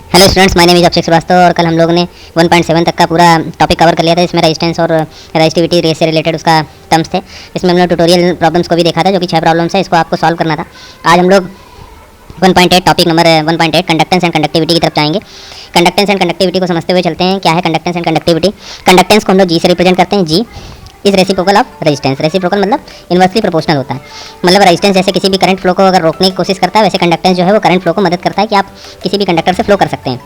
Hello students, my name is Abhishek Srivastava और कल हम लोगों ने 1.7 तक का पूरा टॉपिक कवर कर लिया था। इसमें रेजिस्टेंस और रेजिस्टिविटी रेस से रिलेटेड उसका टर्म्स थे। इसमें हमने ट्यूटोरियल प्रॉब्लम्स को भी देखा था, जो कि 6 प्रॉब्लम्स है, इसको आपको सॉल्व करना था। आज हम लोग 1.8 topic number 1.8 conductance and conductivity की तरफ जाएंगे। कंडक्टेंस एंड कंडक्टिविटी को समझते हुए चलते हैं। क्या है कंडक्टेंस एंड कंडक्टिविटी? कंडक्टेंस को हम लोग जी से रिप्रेजेंट करते हैं। G is reciprocal of resistance. Reciprocal मतलब इन्वर्सली प्रोपोर्शनल होता है। मतलब रेजिस्टेंस जैसे किसी भी करंट फ्लो को अगर रोकने की कोशिश करता है, वैसे कंडक्टेंस जो है वो करंट फ्लो को मदद करता है कि आप किसी भी कंडक्टर से फ्लो कर सकते हैं।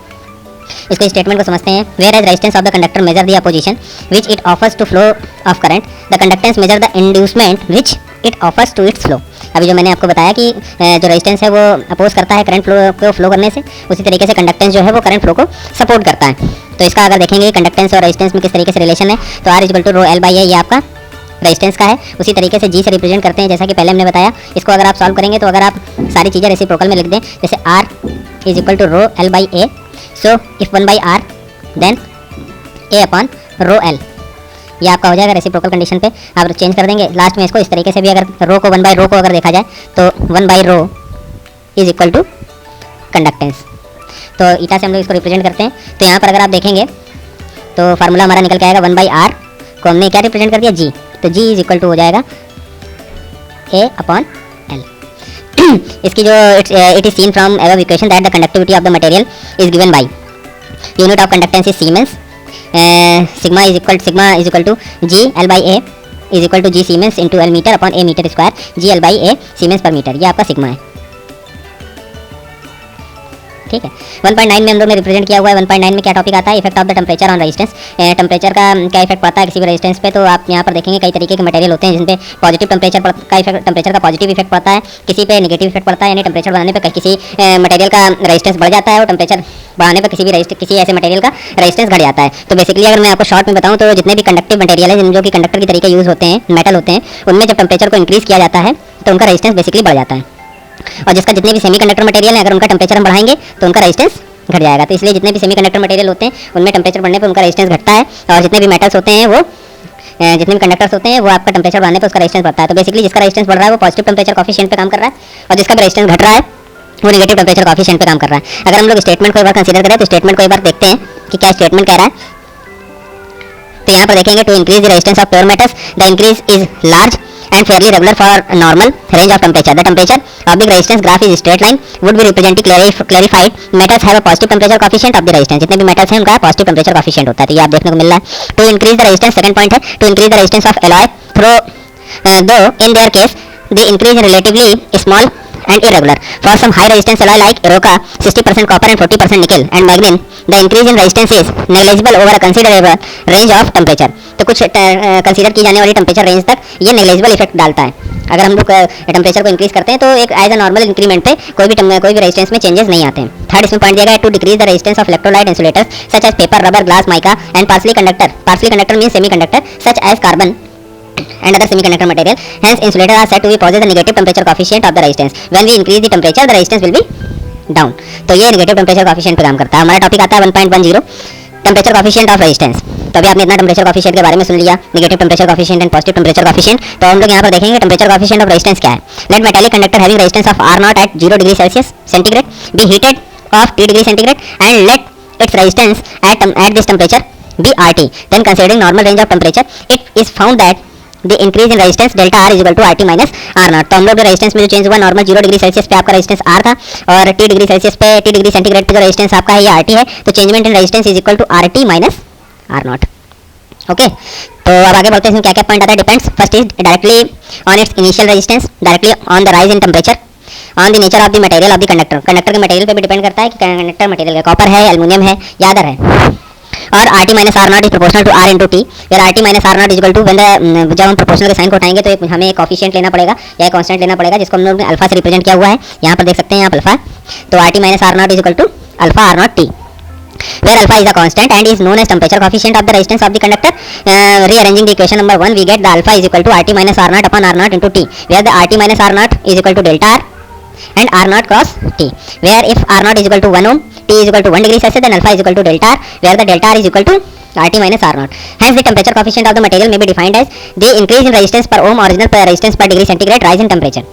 इसको स्टेटमेंट को समझते हैं। Whereas resistance of the conductor measure the opposition which it offers to flow of current, the conductance measure the inducement which it offers to its flow. अभी जो मैंने आपको बताया कि जो रेजिस्टेंस है वो अपोज करता है करंट फ्लो को फ्लो करने से, उसी तरीके से कंडक्टेंस जो है वो करंट फ्लो को सपोर्ट करता है। तो इसका अगर देखेंगे कंडक्टेंस और रेजिस्टेंस में किस तरीके से रिलेशन है, तो R equal to rho L by A, ये आपका रेजिस्टेंस का है। उसी तरीके से जी से रिप्रेजेंट करते हैं, जैसा कि पहले हमने बताया। इसको अगर आप सॉल्व करेंगे तो अगर आप सारी चीज़ें रेसिप्रोकल में लिख दें, जैसे R is equal to rho L by A, so if 1 by R then A upon rho L, ये आपका हो जाएगा रेसिप्रोकल कंडीशन पे। आप चेंज कर देंगे लास्ट में इसको इस तरीके से भी। अगर रो को 1 बाई रो को अगर देखा जाए तो 1 by rho is equal to conductance. तो ईटा से हम लोग इसको रिप्रेजेंट करते हैं। तो यहाँ पर अगर आप देखेंगे तो फार्मूला हमारा निकल के आएगा 1 बाई आर को हमने क्या रिप्रेजेंट कर दिया, जी। तो जी इज इक्वल टू हो जाएगा ए अपॉन एल। इसकी जो it is seen from above equation that the conductivity of the material is given by unit of conductance is siemens, sigma is equal to G L by A is equal to G siemens into L metre upon A metre square, G L by A siemens per metre, ये आपका sigma है। ठीक है। 1.9 में हम लोग ने represent किया हुआ है। 1.9 में क्या टॉपिक आता है, effect of the temperature on resistance. Temperature का क्या इफेक्ट पड़ता है किसी भी रेजिस्टेंस पे, तो आप यहाँ पर देखेंगे कई तरीके के मटेरियल होते हैं जिन पे पॉजिटिव टेम्परेचर का पॉजिटिव इफेक्ट पड़ता है, किसी पे नेगेटिव इफेक्ट पड़ता है। यानी टेम्परेचर बढ़ाने पर किसी मटेरियल का रेजिस्टेंस बढ़ जाता है और टेम्परेचर बढ़ाने पर किसी ऐसे मटेरियल का रेजिस्टेंस घट जाता है। तो बेसिकली अगर मैं आपको शॉर्ट में बताऊँ तो जितने भी कंडक्टिव मटेरियल है जो कि कंडक्टर की तरीके यूज़ होते हैं, मेटल होते हैं, उनमें जब टेम्परेचर को इंक्रीज़ किया जाता है तो उनका रेजिस्टेंस बेसिकली बढ़ जाता है। और जिसका जितने भी सेमीकंडक्टर मटेरियल है, अगर उनका टेम्परेचर हम बढ़ाएंगे तो उनका रेजिस्टेंस घट जाएगा। तो इसलिए जितने भी सेमीकंडक्टर मटेरियल होते हैं उनमें टेम्परेचर बढ़ने पर उनका रेजिस्टेंस घटता है, और जितने भी मेटल्स होते हैं वो जितने भी कंडक्टर्स होते हैं वो आपका टेम्परेचर बढ़ने पर उसका रेजिस्टेंस बढ़ता है। तो बेसिकली जिसका रेजिस्टेंस बढ़ रहा है वो पॉजिटिव टेम्परेचर कॉफिशिएंट पे काम कर रहा है, और जिसका भी रेजिस्टेंस घट रहा है वो नेगेटिव टेम्परेचर कॉफिशिएंट पे काम कर रहा है। अगर हम लोग स्टेटमेंट को एक बार कंसीडर करें तो स्टेटमेंट को एक बार देखते हैं कि क्या स्टेटमेंट कह रहा है। तो यहाँ पर देखेंगे to increase the resistance of pure metals the increase is large and fairly regular for normal range of temperature. The temperature of the resistance graph is straight line would be represented clarified. Metals have a positive temperature coefficient of the resistance. जितने भी metals हैं उनका positive temperature coefficient होता है। तो ये आप देखने को मिल रहा है। To increase the resistance, second point है to increase the resistance of alloy though in their case the increase is relatively small and irregular. For some high resistance alloy like Eroca 60% copper and 40% nickel and manganese, the increase in resistance is negligible over a considerable range of temperature. तो कुछ consider की जाने वाली temperature range तक ये negligible effect डालता है। अगर हम लोग टेम्परेचर को इंक्रीज करते हैं तो एक एज अ नॉर्मल इंक्रीमेंट पे कोई भी रेजिस्टेंस में चेंजेस नहीं आते हैं। थर्ड इसमें पॉइंट दिया गया है to decrease the resistance of electrolyte insulators such as paper, rubber, glass, mica and parsley conductor means semiconductor such as carbon and other semiconductor material. Hence insulator are said to be possess the negative temperature coefficient of the resistance. When we increase the temperature the resistance will be down. तो ये negative temperature coefficient पे काम करता है। हमारा topic आता है 1.10 temperature coefficient of resistance. तो अभी आपने इतना टेम्परेचर कॉफिशिएंट के बारे में सुन लिया, negative temperature coefficient and positive temperature coefficient. तो हम लोग यहाँ पर देखेंगे टेम्परेचर कॉफिशिएंट ऑफ रेजिस्टेंस क्या है। Let metallic conductor having resistance of R0 at 0 degree Celsius centigrade be heated of T degree centigrade and let its resistance at this temperature be RT. Then considering normal range of temperature it is found that the increase in resistance delta R is equal to RT minus R0. तो हम लोग resistance में जो change हुआ normal 0 degree Celsius पे आपका resistance R था, और T डिग्री सेल्सियस पे T डिग्री सेंटीग्रेड पे जो रेजिस्टेंस आपका है ये RT है। तो changement in resistance is equal to RT minus R0। Okay, तो अब आगे बढ़ते हैं। क्या क्या पॉइंट आता है depends. First is directly on its initial resistance, directly on the rise in temperature, on the nature of the material of the conductor. Conductor के मटेरियल पे भी डिपेंड करता है कि कंडक्टर मटेरियल है, कॉपर है, एल्युमिनियम है या अदर है। और RT minus R0 is proportional to R into T, where RT minus R0 is equal to जब हम प्रोपोर्शनल के साइन को उठाएंगे तो हमें एक कॉफिशिएंट लेना पड़ेगा या एक कांस्टेंट लेना पड़ेगा, जिसको हम लोग ने अल्फा से रिप्रेजेंट किया हुआ है। यहाँ पर देख सकते हैं यहाँ अल्फा। तो RT minus R0 is equal to alpha R0 T, where alpha is a constant and is known as temperature coefficient of the resistance of the conductor. Rearranging the equation number 1 we get the alpha is equal to RT minus R0 upon R0 into T, where the RT minus R0 is equal to delta R and R0 cross T, where if R0 is equal to 1 ohm, T is equal to 1 degree Celsius, then alpha is equal to delta R, where the delta R is equal to RT minus R0. Hence the temperature coefficient of the material may be defined as the increase in resistance per ohm original per resistance per degree centigrade rise in temperature.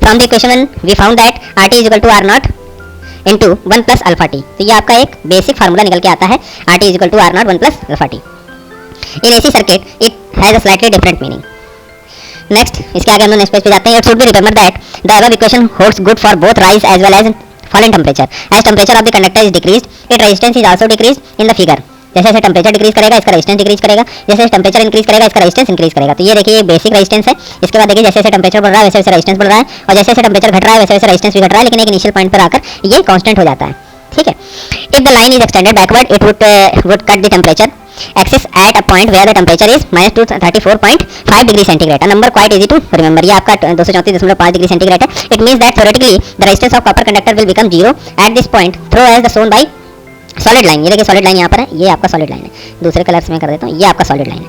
From the equation 1 we found that RT is equal to R0 into 1 plus alpha T. तो ये आपका एक basic formula निकल के आता है, R T is equal to R not 1 plus alpha T. In AC circuit it has a slightly different meaning. Next इसके आगे हम लोग नेक्स्ट पेज पे जाते हैं। It should be remember that the above equation holds good for both rise as well as fall in temperature. As temperature of the conductor is decreased, its resistance is also decreased in the figure. जैसे जैसे temperature decrease करेगा इसका resistance decrease करेगा, जैसे जैसे temperature increase करेगा इसका resistance increase करेगा। तो ये देखिए बेसिक रेजिस्टेंस है। इसके बाद देखिए जैसे जैसे टेम्परेचर बढ़ रहा है वैसे वैसे रेजिस्टेंस बढ़ रहा है, और जैसे जैसे टेम्परेचर घट रहा है वैसे वैसे रेजिस्टेंस भी घट रहा है, लेकिन एक इनिशियल पॉइंट पर आकर ये कांस्टेंट हो जाता है। ठीक है। If the line is extended backward it would cut the temperature axis at a point where the temperature is -234.5 degree centigrade. A number quite easy to remember. ये आपका 234.5 डिग्री सेंटीग्रेड है। It means that theoretically the resistance of copper conductor will become 0 at this point through as the shown by solid line. ये देखिए solid line यहाँ पर है, ये आपका सॉलिड लाइन है। दूसरे कलर्स में कर देता हूँ, ये आपका सॉलिड लाइन है,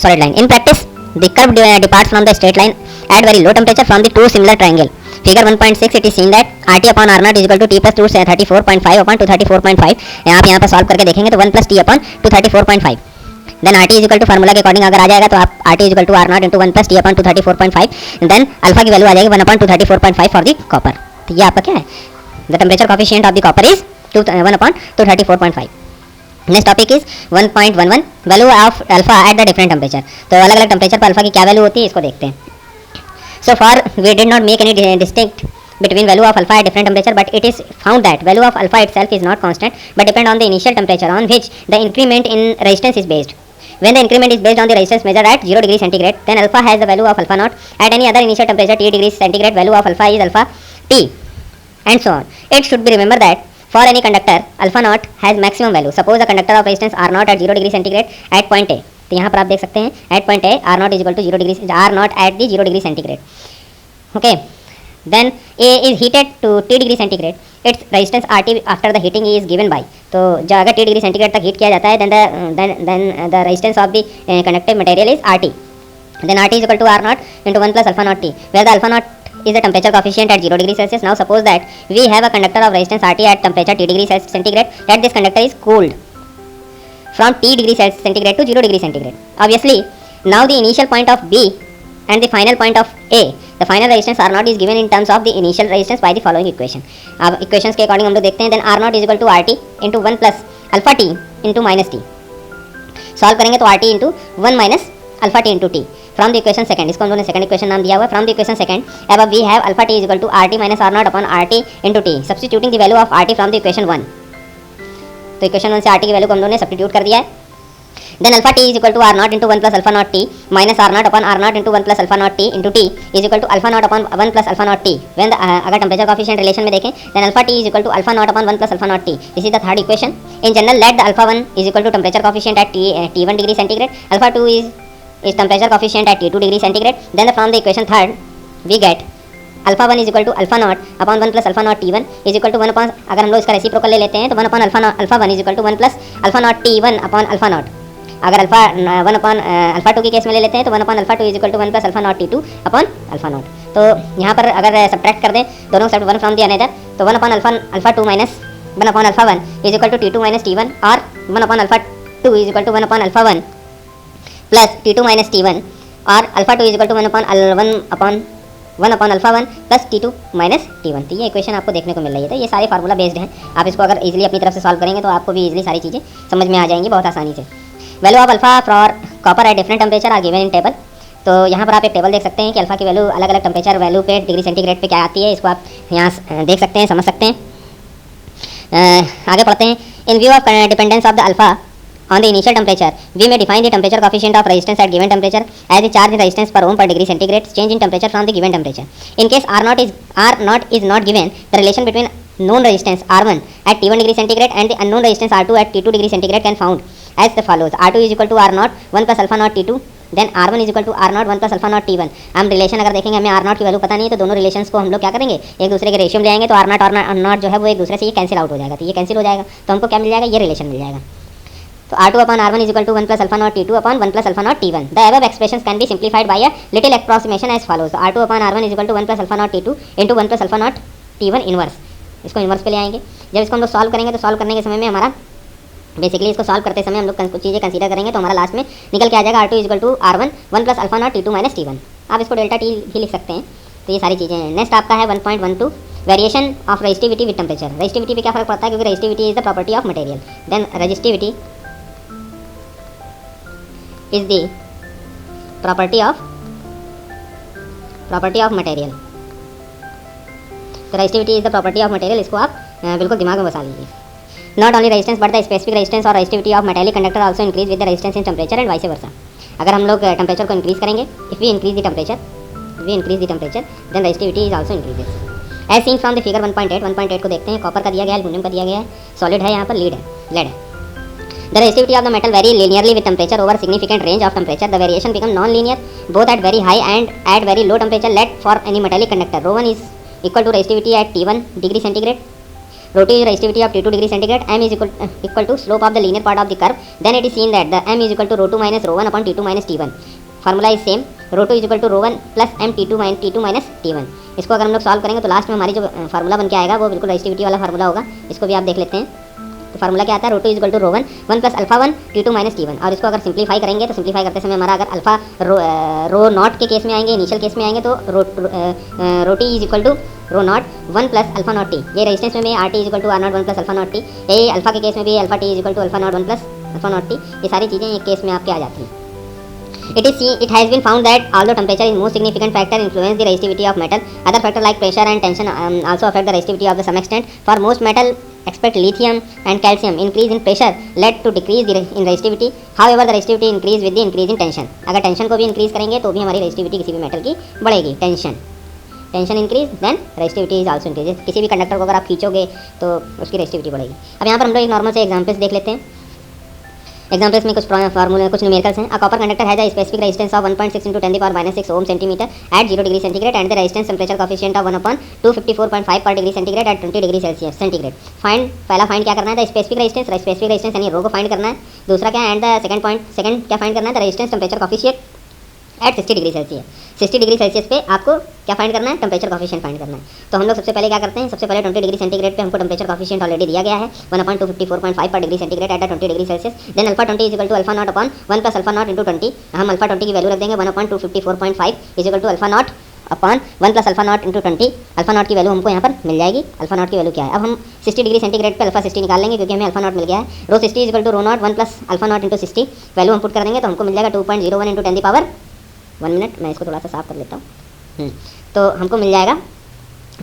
solid line. In practice the curve departs from the straight line at very low temperature from the two similar triangle. Figure 1.6 it is seen that RT upon R0 is equal to T plus 234.5 upon 234.5। आप यहाँ पर solve करके देखेंगे तो 1 plus T upon 234.5। Then RT is equal to formula के according अगर आ जाएगा तो आप RT is equal to R0 into 1 plus T upon 234.5। Then alpha की वैल्यू आ जाएगी 1 अपॉन 234.5 फॉर द कॉपर। तो ये आपका क्या है, the temperature coefficient of the copper is 1 upon 234.5। Next topic is 1.11 value of alpha at the different temperature. तो अलग अलग टेम्परेचर पर अल्फा की क्या वैल्यू होती है इसको देखते हैं। So for we did not make any distinct between value of alpha at different temperature, but it is found that value of alpha itself is not constant but depend on the initial temperature on which the increment in resistance is based. When the increment is based on the resistance measured at 0 degree centigrade, then alpha has the value of alpha naught. At any other initial temperature T degrees centigrade, value of alpha is alpha T, and so on. It should be remembered that for any conductor alpha naught has maximum value. Suppose the conductor of resistance R naught at 0 degree centigrade at point A. तो यहाँ पर आप देख सकते हैं at point A R naught is equal to 0 degree, R naught at the 0 degree centigrade. Okay. Then A is heated to T degree centigrade. Its resistance RT after the heating is given by. तो जब अगर T degree centigrade तक heat किया जाता है then the resistance of the conductive material is RT. Then RT is equal to R naught into 1 plus alpha naught T, where the alpha naught is the temperature coefficient at 0 degree Celsius. Now suppose that we have a conductor of resistance RT at temperature T degree centigrade, that this conductor is cooled from T degree centigrade to 0 degree centigrade. Obviously, now the initial point of B and the final point of A, the final resistance R naught is given in terms of the initial resistance by the following equation. अब equations के according हम लोग देखते हैं। then R naught is equal to RT into 1 plus alpha T into minus T. Solve करेंगे तो RT into 1 minus alpha T into T. From the equation second, इसको हम लोगों ने second equation नाम दिया हुआ है। From the equation second, above we have alpha T is equal to RT minus R naught upon RT into T. Substituting the value of RT from the equation 1. तो equation 1 से RT की value को हम लोगों ने substitute कर दिया है। Then alpha T is equal to R naught into 1 plus alpha naught T minus R naught upon R naught into 1 plus alpha naught T into T is equal to alpha naught upon 1 plus alpha naught T. When the अगर temperature coefficient relation में देखें then alpha T is equal to alpha naught upon 1 plus alpha naught T. This is the third equation. In general, let the alpha 1 is equal to temperature coefficient at T1 degree centigrade. Alpha 2 is temperature coefficient at T2 degree centigrade. Then from the equation third we get alpha 1 is equal to alpha naught upon 1 plus alpha naught T1 is equal to 1 upon, अगर हम लोग इसका reciprocal ले लेते हैं तो 1 upon alpha 1 is equal to 1 plus alpha naught T1 upon alpha naught. अगर alpha 1 upon alpha 2 की केस में ले लेते हैं तो 1 upon alpha 2 is equal to 1 plus alpha naught T2 upon alpha naught. तो यहाँ पर अगर सब्ट्रैक्ट कर दें दोनों साइड 1 फ्रॉम दी अनदर तो 1 upon alpha 2 minus 1 upon alpha 1 is equal to T2 minus T1 और 1 upon alpha 2 is equal to 1 upon alpha 1 plus T2 minus T1 और alpha 2 is equal to 1 upon alpha 1 plus T2 minus T1। तो ये equation आपको देखने को मिल रही है। तो ये सारे फार्मूला बेस्ड हैं। आप इसको अगर इजीली अपनी तरफ से सॉल्व करेंगे तो आपको भी इजीली सारी चीज़ें समझ में आ जाएंगी बहुत आसानी से। Value of alpha for copper at different temperature are given in table. तो यहाँ पर आप एक टेबल देख सकते हैं कि अल्फा की वैल्यू अलग अलग टेम्परेचर वैल्यू पे डिग्री सेंटीग्रेड पे क्या आती है। इसको आप यहाँ देख सकते हैं, समझ सकते हैं। आगे पढ़ते हैं। इन view of dependence of the alpha on the initial temperature, we may define the temperature coefficient of resistance at given temperature as the charge in resistance per ohm per degree centigrade change in temperature from the given temperature. In case R naught is not given, the relation between known resistance R1 at T1 degree centigrade and the unknown resistance R2 at T2 degree centigrade can found as the follows. R2 is equal to R naught 1 plus alpha naught T2, then R1 is equal to R naught 1 plus alpha naught T1. हम relation अगर देखेंगे, हमें R naught की value पता नहीं है तो दोनों रिलेशंस को हम लोग क्या करेंगे, एक दूसरे के रेशियो में ले आएंगे। तो R naught और R naught जो है वो एक दूसरे से ये कैंसिल आउट हो जाएगा। तो ये कैंसिल हो जाएगा तो हमको क्या मिल जाएगा, ये रिलेशन मिल जाएगा। तो R2 upon R1 is equal to 1 plus alpha naught T2 upon 1 plus alpha naught T1. The above expressions can be simplified by a little approximation as follows. So R2 upon R1 is equal to 1 plus alpha naught T2 into 1 plus alpha naught T1 inverse. इसको inverse पे ले आएंगे। जब इसको हम लोग solve करेंगे तो सॉल्व करने के समय में हमारा बेसिकली इसको सॉल्व करते समय हम लोग कुछ चीज़ें कंसीडर करेंगे तो हमारा लास्ट में निकल के आ जाएगा R2 is equal to R1 1 plus alpha naught T2 minus T1। आप इसको डेल्टा T भी लिख सकते हैं। तो ये सारी चीज़ें हैं। नेक्स्ट आपका है 1.12 variation of resistivity with temperature, resistivity पे क्या फर्क पड़ता है, क्योंकि resistivity is the property of material, then resistivity is the property of material. तो resistivity is the property of material, इसको आप बिल्कुल दिमाग में बसा लीजिए। Not only resistance but the specific resistance और resistivity of metallic conductor also increase with the resistance in temperature and vice versa. अगर हम लोग टेम्परेचर को इंक्रीज करेंगे, if we increase the temperature then resistivity is also increases. As seen from the figure 1.8 को देखते हैं, copper का दिया गया है, एल्युमिनियम का दिया गया है, सॉलिड है, यहाँ पर लेड है। The resistivity of the metal vary linearly with temperature over significant range of temperature. The variation become non-linear both at very high and at very low temperature. Let for any metallic conductor, rho 1 is equal to resistivity at T1 degree centigrade, rho 2 is resistivity of T2 degree centigrade, m is equal to slope of the linear part of the curve. Then it is seen that the m is equal to rho 2 minus rho 1 upon T2 minus T1. Formula is same, rho 2 is equal to rho 1 plus m T2 minus T1. इसको अगर हम लोग solve करेंगे तो last में हमारी जो formula बन के आएगा वो बिल्कुल रेजिस्टिविटी वाला फार्मूला होगा। इसको भी आप देख लेते हैं। तो फार्मूला क्या आता है, rho 2 equal to rho 1 plus alpha 1 T2 minus T1। और इसको अगर सिंप्लीफाई करेंगे तो सिंप्लीफाई करते समय हमारा अगर अल्फा रो नॉट के केस में आएंगे, इनिशियल केस में आएंगे तो rho T is equal to rho nought 1 plus alpha nought T. ये रेजिस्टेंस में R T is equal to R not 1 plus alpha nought T. ये अल्फा के केस में भी alpha T is equal to alpha nought 1 plus alpha nought T. ये सारी चीज़ें एक केस में आपके आ जाती हैं। It has been found that although temperature is most significant factor influence the resistivity of metal, other factors like pressure and tension also affect the resistivity of the some extent. For most metal, except lithium and calcium, increase in pressure led to decrease in resistivity. However, the resistivity increase with the increase in tension. अगर tension को भी increase करेंगे तो भी हमारी resistivity किसी भी metal की बढ़ेगी। Tension increase then resistivity is also increase. किसी भी कंडक्टर को अगर आप खींचोगे तो उसकी रेजिस्टिविटी बढ़ेगी। अब यहाँ पर हम लोग एक नॉर्मल से एग्जाम्पल्स देख लेते हैं। एग्जाम्पल्स में कुछ फार्मूले, कुछ न्यूमेरिकल्स हैं। A copper conductor has a specific resistance of 1.6 into 10 to the power minus 6 ohm centimeter at 0 degree centigrade and the resistance temperature coefficient of 1 upon 254.5 per degree centigrade at 20 degree centigrade. पहला find क्या करना है, the specific resistance यानी रो को find करना है। दूसरा क्या है, एंड द सेकंड क्या फाइंड करना है, the resistance temperature coefficient at 60 degree Celsius. 60 degree Celsius पे आपको क्या फाइंड करना है, टेम्परेचर कॉफिशिएंट फाइंड करना है। तो हम लोग सबसे पहले क्या करते हैं, सबसे पहले 20 डिग्री सेंटीग्रेड पे हमको टेम्परेचर कॉफिशिएंट ऑलरेडी दिया गया है 1/254.5 per degree centigrade at 20 degree Celsius. Then alpha 20 is equal to alpha nought upon 1 plus alpha nought into 20। हम अल्फा 20 की वैल्यू रख देंगे 1/254.5 is equal to alpha nought upon 1 plus alpha nought into 20। Alpha nought की value हमको यहाँ पर मिल जाएगी। Alpha nought की वैल्यू क्या है, अब हम 60 डिग्री सेंटीग्रेड पे अल्फा 60 निकाल लेंगे क्योंकि हमें अल्फा नॉट मिल गया है। Rho 60 is equal to rho nought 1 plus alpha nought into 60। Value हम पुट कर देंगे तो हमको मिल जाएगा 2.01 इंटू 10 की पावर 1 मिनट, मैं इसको थोड़ा सा साफ कर लेता हूँ। तो हमको मिल जाएगा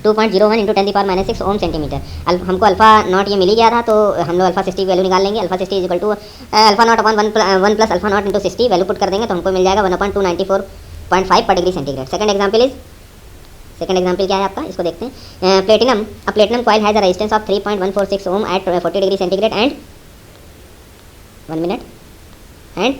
2.01 इंटू 10 की पावर माइनस 6 ओम सेंटीमीटर। हमको अल्फा नॉट ये मिल ही गया था तो हम लोग अल्फा 60 की वैल्यू निकाल लेंगे। Alpha 60 is equal to alpha nought upon 1 plus alpha nought into 60। Value put कर देंगे तो हमको मिल जाएगा 1/294.5 पर डिग्री सेंटीग्रेड। सेकंड एग्जाम्पल क्या है आपका, इसको देखते हैं। Platinum coil has a resistance of 3.146 ohm at 40 degree centigrade and 1 minute and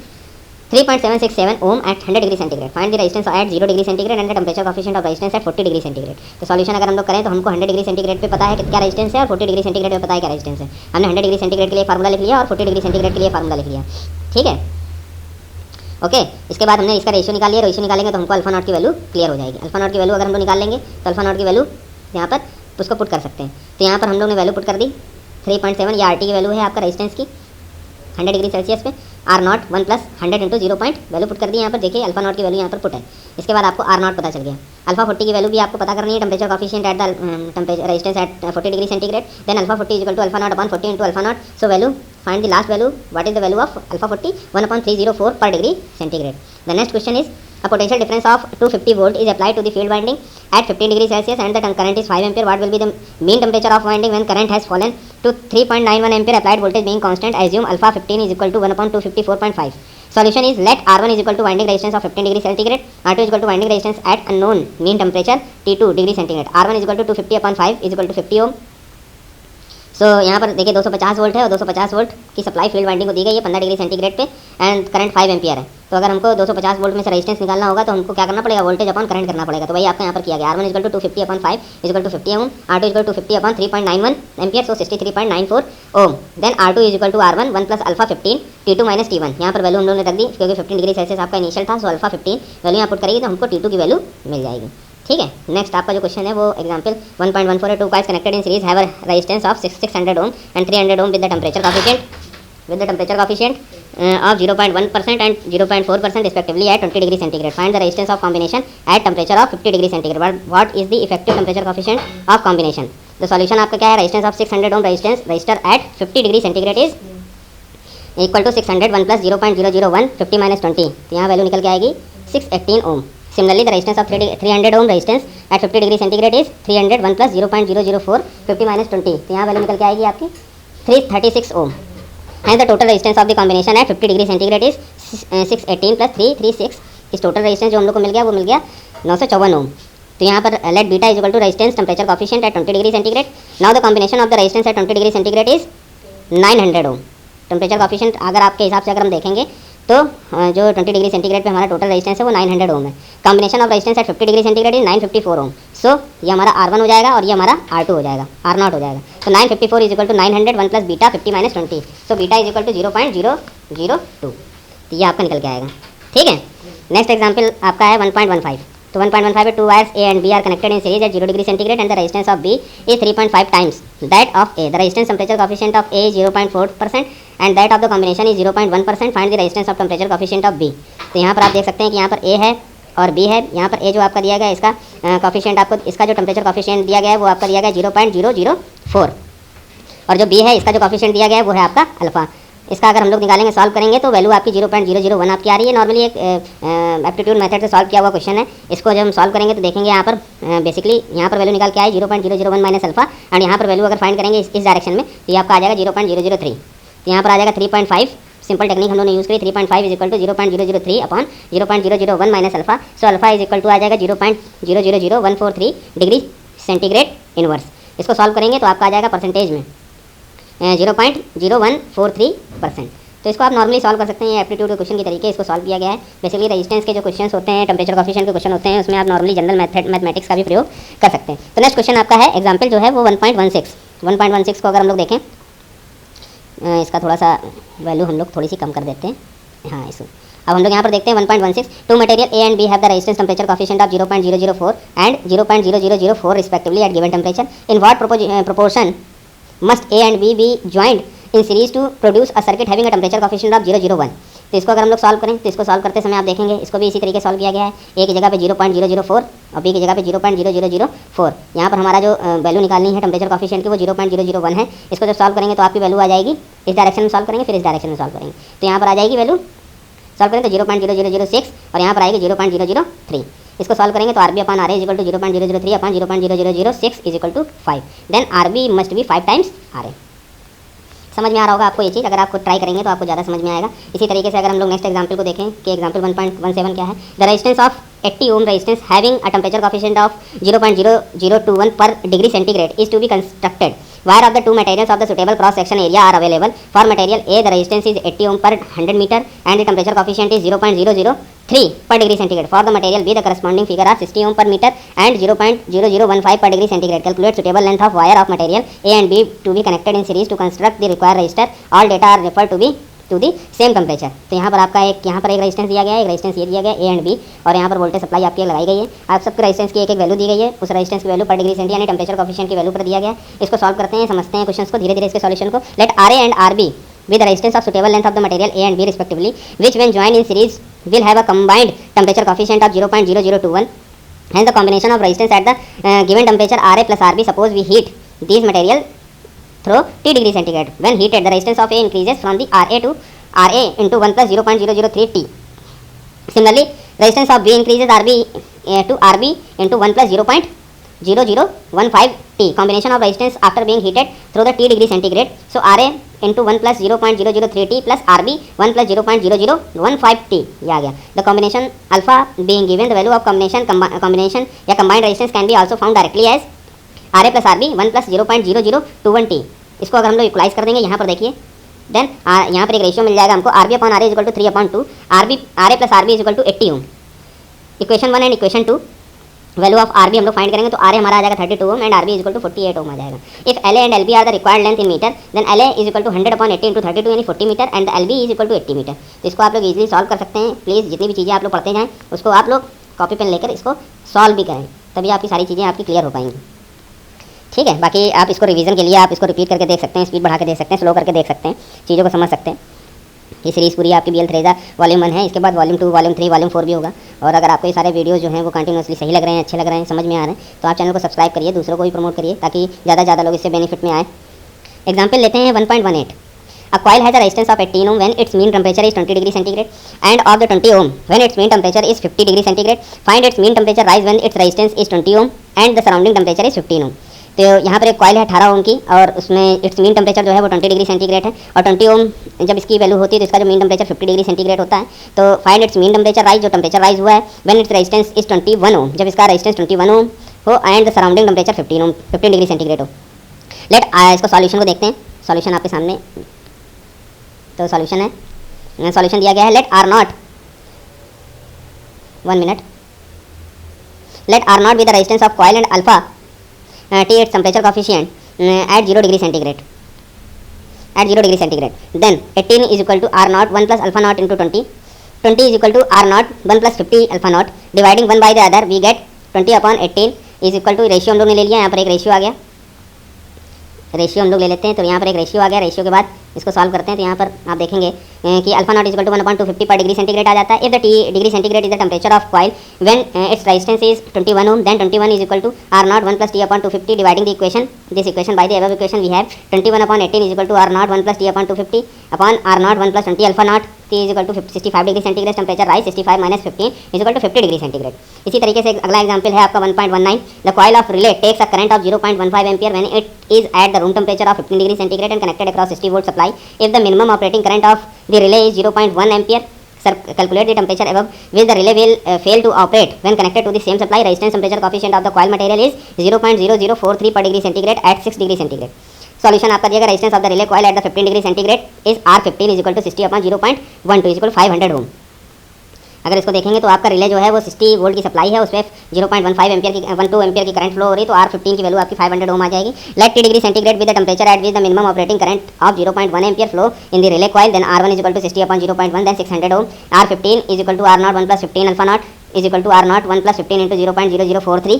3.767 ohm at 100 degree centigrade. Find the resistance at 0 degree centigrade and the temperature coefficient of resistance at 40 degree centigrade. तो solution अगर हम लोग करें तो हमको 100 degree centigrade पे पता है क्या रेजिस्टेंस है और 40 डिग्री सेंटीग्रेड पे पता है क्या रेजिस्टेंस है। हमने 100 डिग्री सेंटीग्रेड के लिए फार्मूला लिख लिया और 40 डिग्री सेंटीग्रेड के लिए फार्मूला लिख लिया। ठीक है, ओके। इसके बाद हमने इसका रेशियो निकाल लिया। रेशियो निकालेंगे तो हमको अल्फा नॉट की वैल्यू क्लियर हो जाएगी। अल्फा नॉट की वैल्यू अगर हम लोग निकाल लेंगे तो अल्फा नॉट की वैल्यू यहाँ पर उसको पुट कर सकते हैं। तो यहाँ पर हम लोग ने वैल्यू पुट कर दी 3.7। ये आर टी की वैल्यू है आपका रेजिस्टेंस की 100 डिग्री सेल्सियस पे। R not 1 plus 100 into 0 point value put कर दी। यहाँ पर देखिए अल्फा नॉट की वैल्यू यहाँ पर पुट है। इसके बाद आपको आर नॉट पता चल गया। अल्फा 40 की वैल्यू भी आपको पता करनी है, temperature coefficient at the temperature resistance at 40 degree centigrade. Then alpha 40 equal to alpha nought upon 40 into alpha nought. So value find the last value. What is the value of alpha 40, 1/304 per degree centigrade. The next question is a potential difference of 250 volt is applied to the field winding at 15 degree Celsius and the current is 5 ampere. What will be the mean temperature of winding when current has fallen to 3.91 ampere, applied voltage being constant? Assume alpha 15 is equal to 1/254.5. Solution is let R1 is equal to winding resistance of 15 degree centigrade, R2 is equal to winding resistance at unknown mean temperature T2 degree centigrade. R1 is equal to 250/5 is equal to 50 ohm. सो यहाँ पर देखिए 250 volt है और 250 volt की supply field winding को दी गई है 15 degree centigrade पे एंड करंट 5 एम्पियर है। तो अगर हमको 250 वोल्ट में से रेजिस्टेंस निकालना होगा तो हमको क्या करना पड़ेगा, वोल्टेज अपॉन करंट करना पड़ेगा। तो वही आपका यहाँ पर किया गया। R1 equal to 250/5 equal to 50 ohm, R2 equal to 50/3.91 ampere, so 63.94 ohm. Then R2 equal to R1 1 plus alpha 15 T2 minus T1। यहाँ पर वैल्यू हम लोगों ने रख दी क्योंकि 15 डिग्री सेल्सियस आपका इनिशियल था। सो अल्फा 15 वैल्यू यहाँ पुट करेगी तो हमको T2 की वैल्यू मिल जाएगी। ठीक है, नेक्स्ट आपका जो क्वेश्चन है वो एग्जांपल 1.14 है। 2 coils connected in series have a resistance of 600 ohm and 300 ohm with the temperature coefficient of 0.1% and 0.4% respectively at 20 degree centigrade. Find the resistance of combination at temperature of 50 degree centigrade. What is the effective temperature coefficient of combination? The solution आपका क्या है? Resistance of 600 ohm resistor at 50 degree centigrade is equal to 600 1 plus 0.001 50 minus 20. तो यहाँ value निकल के आएगी 618 ohm. Similarly, the resistance of 300 ohm resistance at 50 degree centigrade is 300 1 plus 0.004 50 minus 20. तो यहाँ वैल्यू निकल के आएगी आपकी 336 ohm. And the total resistance of the combination at 50 degree centigrade is 618 plus 336. इस total resistance जो हम लोग को मिल गया वो मिल गया 954 ohm. तो यहाँ पर let beta is equal to resistance temperature coefficient at 20 degree centigrade. Now the combination of the resistance at 20 degree centigrade is 900 ohm. Temperature coefficient अगर आपके हिसाब से अगर हम देखेंगे तो जो 20 डिग्री सेंटीग्रेड पे हमारा टोटल रेजिस्टेंस है वो 900 ओम है. Combination of resistance eight 50 degree centigrade is 954 ओम. सो ये हमारा R1 हो जाएगा और ये हमारा R2 हो जाएगा, R0 हो जाएगा. तो 954 is equal to 900 1 plus beta 50 minus 20. So beta is equal to 0.002. तो ये आपका निकल के आएगा. ठीक है. नेक्स्ट एग्जाम्पल आपका है 1.15. तो 1.15 में 2 wires A and B are connected in series at 0 degree centigrade and the resistance of B is 3.5 times that of A. The resistance temperature coefficient of A is 0.4% and that of the combination is 0.1%. Find the resistance of temperature coefficient of B. तो यहाँ पर आप देख सकते हैं कि यहाँ पर A है और B है. यहाँ पर A जो आपका दिया गया है इसका कोफिशिएंट आपको इसका जो टेम्परेचर कोफिशिएंट दिया गया है वो आपका दिया गया है 0.004 और जो B है इसका जो कोफिशिएंट दिया गया है वो है आपका अल्फा. इसका अगर हम लोग निकालेंगे सॉल्व करेंगे तो वैल्यू आपकी 0.001 आपकी आ रही है. नॉर्मली एक एप्टीट्यूड मेथड से सॉल्व किया हुआ क्वेश्चन है. इसको जब हम सॉल्व करेंगे तो देखेंगे यहाँ पर बेसिकली यहाँ पर वैल्यू निकाल के आए 0.001 माइनस अल्फा एंड यहाँ पर वैल्यू अगर फाइंड करेंगे इस डायरेक्शन में तो ये आपका आ जाएगा 0.003. तो यहाँ पर आ जाएगा 3.5. सिंपल टेक्निक हम लोगों ने यूज़ करी. 3.5 is equal to 0.003 upon 0.001 minus alpha. So alpha is equal to आ जाएगा 0.000143 डिग्री सेंटीग्रेड इनवर्स. इसको सॉल्व करेंगे तो आपका आ जाएगा परसेंटेज में 0.0143%. तो इसको आप नॉर्मली सॉल्व कर सकते हैं. ये एप्टीट्यूड के क्वेश्चन के तरीके इसको सॉल्व किया गया है. बेसिकली रेजिस्टेंस के जो क्वेश्चन होते हैं, टेम्परेचर कोफिशिएंट के क्वेश्चन होते हैं, उसमें आप नॉर्मली जनरल मैथमेटिक्स का भी प्रयोग कर सकते हैं. तो नेक्स्ट क्वेश्चन आपका है एग्जाम्पल जो है वो 1.16 को अगर हम लोग देखें इसका थोड़ा सा वैल्यू हम लोग थोड़ी सी कम कर देते हैं. हाँ इसको अब हम लोग यहाँ पर देखते हैं 1.16. Two material A and B have the resistance temperature coefficient of 0.004 and 0.0004 respectively at given temperature. In what proportion must A and B be joined in series to produce a circuit having a temperature coefficient of 0.001. तो इसको अगर हम लोग solve करें तो इसको solve करते समय आप देखेंगे इसको भी इसी तरीके सॉल्व किया गया है. A की जगह पे 0.004 और B की जगह पे 0.0004. यहाँ पर हमारा जो वैल्यू निकालनी है टेम्परेचर कॉफिशिएंट की वो 0.001 है. इसको जब सॉल्व करेंगे तो आपकी वैल्यू आ जाएगी इस डायरेक्शन में सॉल्व करेंगे फिर इस डायरेक्शन में सॉल्व करेंगे तो यहाँ पर आ जाएगी वैल्यू सॉल्व करेंगे तो 0.0006 और यहाँ पर आएगी 0.003. इसको सॉल्व करेंगे तो RB upon RA is equal to 0.003 upon 0.0006 is equal to 5. Then RB must be 5 times RA. समझ में आ रहा होगा आपको ये चीज़. अगर आपको ट्राई करेंगे तो आपको ज़्यादा समझ में आएगा. इसी तरीके से अगर हम लोग नेक्स्ट एग्जांपल को देखें कि एग्जांपल 1.17 क्या है. The resistance of 80 ohm resistance having a temperature coefficient of 0.0021 per degree centigrade is to be constructed. Wire of the two materials of the suitable cross section area are available. For material A, the resistance is 80 ohm per 100 meter and the temperature coefficient is 0.003 per degree centigrade. For the material B, the corresponding figure are 60 ohm per meter and 0.0015 per degree centigrade. Calculate suitable length of wire of material A and B to be connected in series to construct the required resistor. All data are referred to the same temperature. तो यहाँ पर आपका यहाँ पर एक resistance दिया गया है, एक रेजिस्टेंस ये दिया गया है A एंड B और यहाँ पर वोल्टेज सप्लाई आपकी लगाई गई है. आप सबके रेजिस्टेंस की एक वैल्यू दी गई है. उस रेजिस्टेंस की वैल्यू पर डिग्री सेंटी यानी टेम्परेचर कोफिशिएंट की वैल्यू पर दिया गया है. इसको सॉल्व करते हैं, समझते हैं क्वेश्चन को धीरे धीरे इसके सॉल्यूशन को. Let RA and RB with the resistance of suitable length of the material A and B respectively, which when joined in series will have a combined temperature coefficient of 0.0021. Hence the combination of resistance at the given temperature RA plus RB. Suppose we heat these material through T degree centigrade. When heated, the resistance of A increases from the RA to RA into 1 plus 0.003 T. Similarly, resistance of B increases RB to RB into 1 plus 0.0015 T. Combination of resistance after being heated through the T degree centigrade. So RA into 1 plus 0.003 T plus RB 1 plus 0.0015 T. ये आ गया. The combination alpha being given, the value of combination या combined resistance can be also found directly as RA plus RB 1 plus 0.0021 T. इसको अगर हम लोग equalise कर देंगे यहाँ पर देखिए देन यहाँ पर एक रेशियो मिल जाएगा हमको RB upon RA is equal to 3/2. RA plus RB is equal to 80 ohm. Equation 1 and equation 2 value of RB हम लोग फाइंड करेंगे तो RA हमारा आ जाएगा 32 ohm and RB is equal to 48 ohm आ जाएगा. If LA and LB are the required length in metre then LA is equal to 100/80 into 32 यानी 40 metre and LB is equal to 80 metre. तो इसको आप लोग इजीली सॉल्व कर सकते हैं. प्लीज़ जितनी भी चीज़ें आप लोग पढ़ते जाएँ उसको आप लोग कॉपी पेन लेकर इसको सॉल्व भी करें, तभी आपकी सारी चीज़ें आपकी क्लियर हो पाएंगी. ठीक है. बाकी आप इसको रिवीजन के लिए आप इसको रिपीट करके देख सकते हैं, स्पीड बढ़ा के देख सकते हैं, स्लो करके देख सकते हैं, चीज़ों को समझ सकते हैं. ये सीरीज़ पूरी आपकी BL थ्रेजा वॉल्यूम 1 है। इसके बाद वॉल्यूम 2, वॉल्यूम 3, वॉल्यूम 4 भी होगा। और अगर आपको ये सारे वीडियोस जो हैं वो कंटिन्यूसली सही लग रहे हैं, अच्छे लग रहे हैं, समझ में आ रहे हैं, तो आप चैनल को सब्सक्राइब करिए, दूसरों को भी प्रमोट करिए ताकि ज़्यादा लोग इससे बेनिफिट में आए। एग्जाम्पल लेते हैं 1.18। A coil has a resistance of 18 ohm when its mean temperature is 20 degree centigrade, and of the 20 ohm when its mean temperature is 50 degree centigrade. Find its mean temperature rise when its resistance is 20 ohm and the surrounding temperature is 15 ohm. तो यहाँ पर एक coil है 18 ओम की और उसमें it's mean temperature जो है वो 20 डिग्री सेंटीग्रेड है और 20 ओम जब इसकी वैल्यू होती है तो इसका जो मीन टेम्परेचर 50 डिग्री सेंटीग्रेड होता है। तो find its mean temperature rise, जो टेम्परेचर राइज हुआ है व्हेन इट्स रेजिस्टेंस इज 21 ओम, जब इसका रेजिस्टेंस 21 ओम हो and the surrounding temperature 15 degree centigrade हो। लेट इसको सॉल्यूशन को देखते हैं। सॉल्यूशन आपके सामने, तो सॉल्यूशन है, सॉल्यूशन दिया गया है let R not, 1 minute, let R nought be the resistance of coil and alpha T its temperature coefficient at 0 degree centigrade, at 0 degree centigrade. Then 18 is equal to R naught 1 plus alpha naught into 20. 20 is equal to R naught 1 plus 50 alpha naught. Dividing one by the other we get 20 upon 18 is equal to, ratio हम लोग ने ले लिया, यहाँ पर एक ratio आ गया, ratio हम लोग ले लेते हैं, तो यहाँ पर एक रेशियो आ गया। रेशियो के बाद इसको सॉल्व करते हैं तो यहाँ पर आप देखेंगे कि अल्फा नॉट इक्वल टू 1/250 पर डिग्री सेंटीग्रेड आ जाता है। If the degree centigrade is the temperature of coil when its resistance is 21 ohm, then 21 is equal to R not 1 plus T upon 250। Dividing the equation, this equation by the above equation we have 21 upon 18 is equal to R not 1 plus T upon 250 upon R not 1 plus 20 alpha nought T is equal to 65 degree centigrade, temperature rise 65 minus 15 is equal to 50 degree centigrade. इसी तरीके से अगला example है आपका 1.19। The coil of relay takes a current of 0.15 ampere when it is at the room temperature of 15 degree centigrade and connected across 60 volt supply. If the minimum operating current of the relay is 0.1 ampere, calculate the temperature above which the relay will fail to operate when connected to the same supply. Resistance temperature coefficient of the coil material is 0.0043 per degree centigrade at 6 degree centigrade. Solution आपका दिएगा, resistance of the relay coil at the 15 degree centigrade is R15 is equal to 60 upon 0.12 is equal to 500 ohm. अगर इसको देखेंगे तो आपका relay जो है वो 60 volt की सप्लाई है, उसमें 0.15 एम्पियर की 12 एम्पियर की करंट फ्लो हो रही है, तो R15 की वैल्यू आपकी 500 ओम आ जाएगी। Let T degree centigrade with the temperature at with the minimum operating current of 0.1 ampere flow in the relay coil, then R1 is equal to 60 upon 0.1 then 600 ohm. R15 is equal to R nought 1 plus 15 alpha nought is equal to R nought 1 plus 15 into 0.0043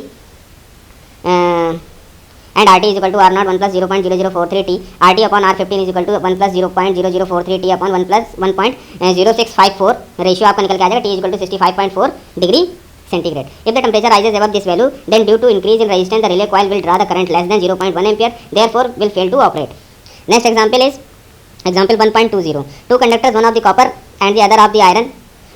and RT is equal to R naught 1 plus 0.0043 T. RT upon R15 is equal to 1 plus 0.0043 T upon 1 plus 1.0654. Ratio आपका निकल के आ जाएगा, T is equal to 65.4 degree centigrade. If the temperature rises above this value, then due to increase in resistance, the relay coil will draw the current less than 0.1 ampere, therefore will fail to operate. Next example is example 1.20. Two conductors, one of the copper and the other of the iron,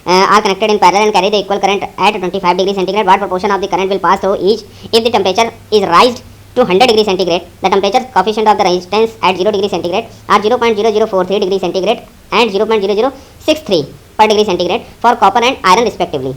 are connected in parallel and carry the equal current at 25 degree centigrade. What proportion of the current will pass through each if the temperature is raised to 100 degree centigrade? The temperature coefficient of the resistance at 0 degree centigrade are 0.0043 degree centigrade and 0.0063 per degree centigrade for copper and iron respectively.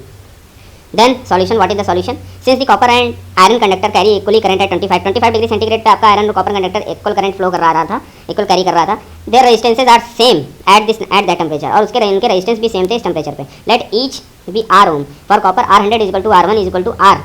Then solution, what is the solution? Since the copper and iron conductor carry equally current at 25 degree centigrade पे आपका iron और copper conductor equal current flow कर रहा था, equal carry कर रहा था, their resistances are same at that temperature, और उसके इनके रेजिस्टेंस भी सेम थे इस टेम्परेचर पे. Let each be R ohm. For copper R100 is equal to R1 is equal to R.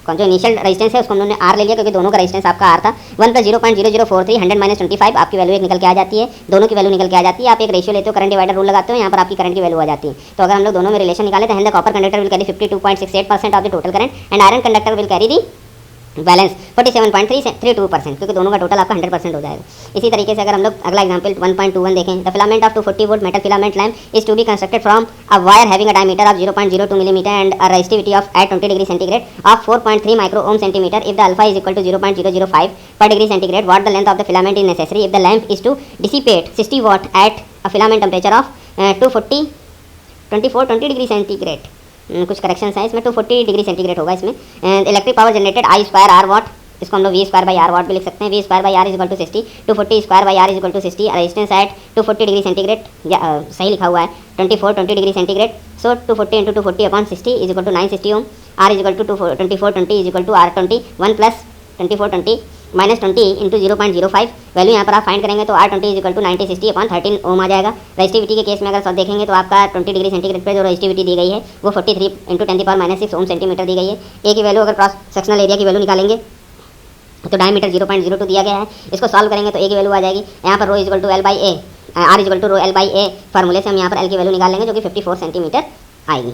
जो इनिशियल रेजिस्टेंस है उसको हमने R ले लिया क्योंकि दोनों का रेजिस्टेंस आपका R था. 1 प्लस 0.0043 100 माइनस 25 आपकी वैल्यू एक निकल के आ जाती है, दोनों की वैल्यू निकल के आ जाती है. आप एक रेशियो लेते हो, करंट डिवाइडर रूल लगाते हो, यहाँ पर आपकी करंट की वैल्यू आ जाती है. तो अगर हम लोग दोनों में रिलेशन निकाले तो the copper conductor will carry 52.68% of the total current and iron conductor will carry the balance 47.32%, क्योंकि दोनों का टोटल आपका 100% हो जाएगा. इसी तरीके से अगर हम लोग अगला एग्जांपल 1.21 देखें, the filament of 240 volt metal filament lamp is to be constructed from a wire having a diameter of 0.02 millimetre and a resistivity of at 20 degree centigrade of 4.3 micro ohm centimetre. If the alpha is equal to 0.005 per degree centigrade, what the length of the filament is necessary if the lamp is to dissipate 60 watt at a filament temperature of 20 degree centigrade. कुछ corrections हैं इसमें, 240 degree centigrade होगा इसमें. Electric power generated I square R watt, इसको हम लोग V square by R watt भी लिख सकते हैं. V square by R is equal to 60, 240 square by R is equal to 60. Resistance at 240 degree centigrade, सही लिखा हुआ है 20 degree centigrade. So 240 into 240 upon 60 is equal to 960 ohm. R is equal to 2420 is equal to R20 1 plus 2420 minus 20 into 0.05. Value यहाँ पर आप find करेंगे तो R20 is equal to 9060 upon 13 ohm आ जाएगा. रेजिस्टिविटी के केस में अगर सब देखेंगे तो आपका 20 डिग्री सेंटीग्रेड पे जो रेजिस्टिविटी दी गई है वो 43 इंटू 10⁻⁻6 ओम सेंटीमीटर दी गई है. ए की वैल्यू अगर क्रॉस सेक्शनल एरिया की वैल्यू निकालेंगे तो डायमीटर 0.02 दिया गया है. इसको सॉल्व करेंगे तो ए की वैल्यू आ जाएगी यहाँ पर rho is equal to L by A, R is equal to rho L by A. फार्मूले से हम यहाँ पर एल की वैल्यू निकाल लेंगे जो कि 54 सेंटीमीटर आएगी.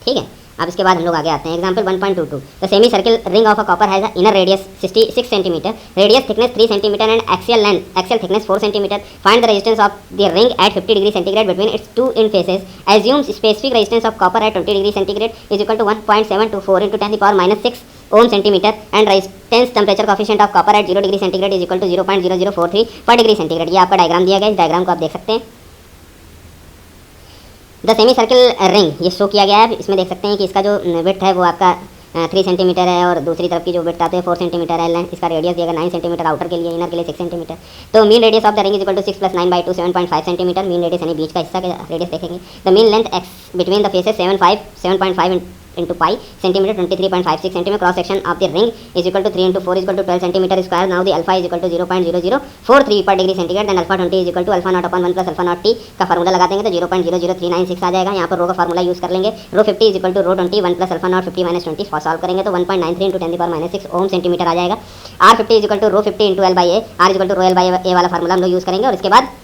ठीक है, अब इसके बाद हम लोग आगे आते हैं। Example 1.22, the semi circle ring of a copper has inner radius 66 centimetre, radius thickness 3 centimetre and axial thickness 4 centimetre. Find the resistance of the ring at 50 degree centigrade between its two in faces. Assume specific resistance of copper at 20 degree centigrade is equal to 1.724 into 10 power minus 6 ohm centimetre and resistance temperature coefficient of copper at 0 degree centigrade is equal to 0.0043 per degree centigrade. ये आपका diagram दिया गया है, इस diagram को आप देख सकते हैं। द सेमी सर्किल रिंग ये शो किया गया है। इसमें देख सकते हैं कि इसका जो विड्थ है वो आपका 3 सेंटीमीटर है और दूसरी तरफ की जो विड्थ आते हैं 4 सेंटीमीटर है। इसका रेडियस दिया गया 9 सेंटीमीटर आउटर के लिए, इनर के लिए 6 सेंटीमीटर। तो mean radius of the ring is equal to 6 + 9/2 7.5 centimetre. Mean radius यानी बीच का हिस्सा का रेडियस देखेंगे। The mean length X between the faces 7.5 into pi centimeter 23.56 centimeter. Cross section of the ring is equal to 3 into 4 is equal to 12 centimeter square. Now the alpha is equal to 0.0043 per degree centigrade. Then alpha 20 is equal to alpha naught upon 1 plus alpha naught t का formula लगा देंगे तो 0.00396 आ जाएगा। यहाँ पर रो का formula use कर लेंगे। Rho 50 is equal to rho 20 1 plus alpha naught 50 minus 20 solve करेंगे तो 1.93 into 10 the power minus 6 ohm centimetre आ जाएगा। R50 is equal to rho 50 into L by A। R is equal to rho L by A वाला formula हम लोग use करेंगे और इसके बाद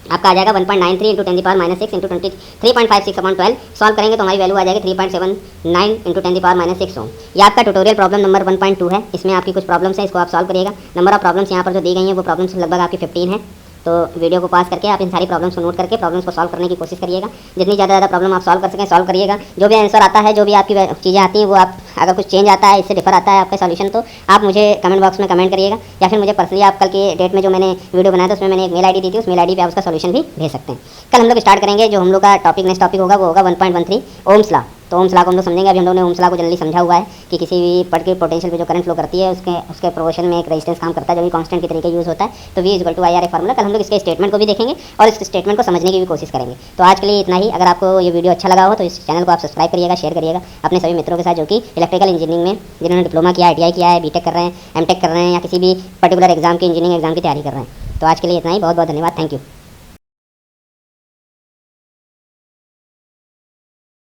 आपका आ जाएगा 1.93 into 10 the power minus 6 into 23.56 upon 12। Solve करेंगे तो हमारी वैल्यू आ जाएगी 3.79 into 10 the power minus 6 ओम। ये आपका ट्यूटोरियल प्रॉब्लम नंबर 1.2 है। इसमें आपकी कुछ प्रॉब्लम्स है, इसको आप सॉल्व करिएगा। नंबर ऑफ प्रॉब्लम्स यहाँ पर जो दी गई हैं वो प्रॉब्लम्स लगभग आपकी 15 है। तो वीडियो को पास करके आप इन सारी प्रॉब्लम्स को नोट करके प्रॉब्लम्स को सॉल्व करने की कोशिश करिएगा। जितनी ज़्यादा प्रॉब्लम आप सॉल्व कर सकें सॉल्व करिएगा। जो भी आंसर आता है, जो भी आपकी चीज़ें आती हैं वो आप अगर कुछ चेंज आता है, इससे डिफर आता है आपका सॉल्यूशन, तो आप मुझे कमेंट बॉक्स में कमेंट करिएगा या फिर मुझे पर्सनली आप कल की डेट में जो मैंने वीडियो बनाया था उसमें मैंने एक मेल आईडी दी थी, उस मेल आईडी पे आप उसका सॉल्यूशन भी भेज सकते हैं। कल हम लोग स्टार्ट करेंगे जो हम लोग का नेक्स्ट टॉपिक होगा वो होगा 1.13 ओम्स लॉ। तो ओम्स लॉ को हम लोग समझेंगे। अभी हम लोगों ने ओम्स लॉ को जनरली समझा हुआ है कि किसी भी पर्टिकुलर पोटेंशियल पे जो करंट फ्लो करती है उसके प्रोपोर्शन में एक रेजिस्टेंस काम करता है जो भी कांस्टेंट के तरीके यूज़ होता है। तो V इक्वल टू IR एक फार्मूला। कल हम लोग इसके स्टेटमेंट को भी देखेंगे और इस स्टेटमेंट को समझने की भी कोशिश करेंगे। तो आज के लिए इतना ही। अगर आपको ये वीडियो अच्छा लगा हो तो इस चैनल को आप सब्सक्राइब करिएगा, शेयर करिएगा अपने सभी मित्रों के साथ जो कि इलेक्ट्रिकल इंजीनियरिंग में जिन्होंने डिप्लोमा किया, ITI किया है, BTech कर रहे हैं, MTech कर रहे हैं या किसी भी पर्टिकुलर एग्जाम की इंजीनियरिंग एग्जाम की तैयारी कर रहे हैं। तो आज के लिए इतना ही। बहुत बहुत धन्यवाद। Thank you.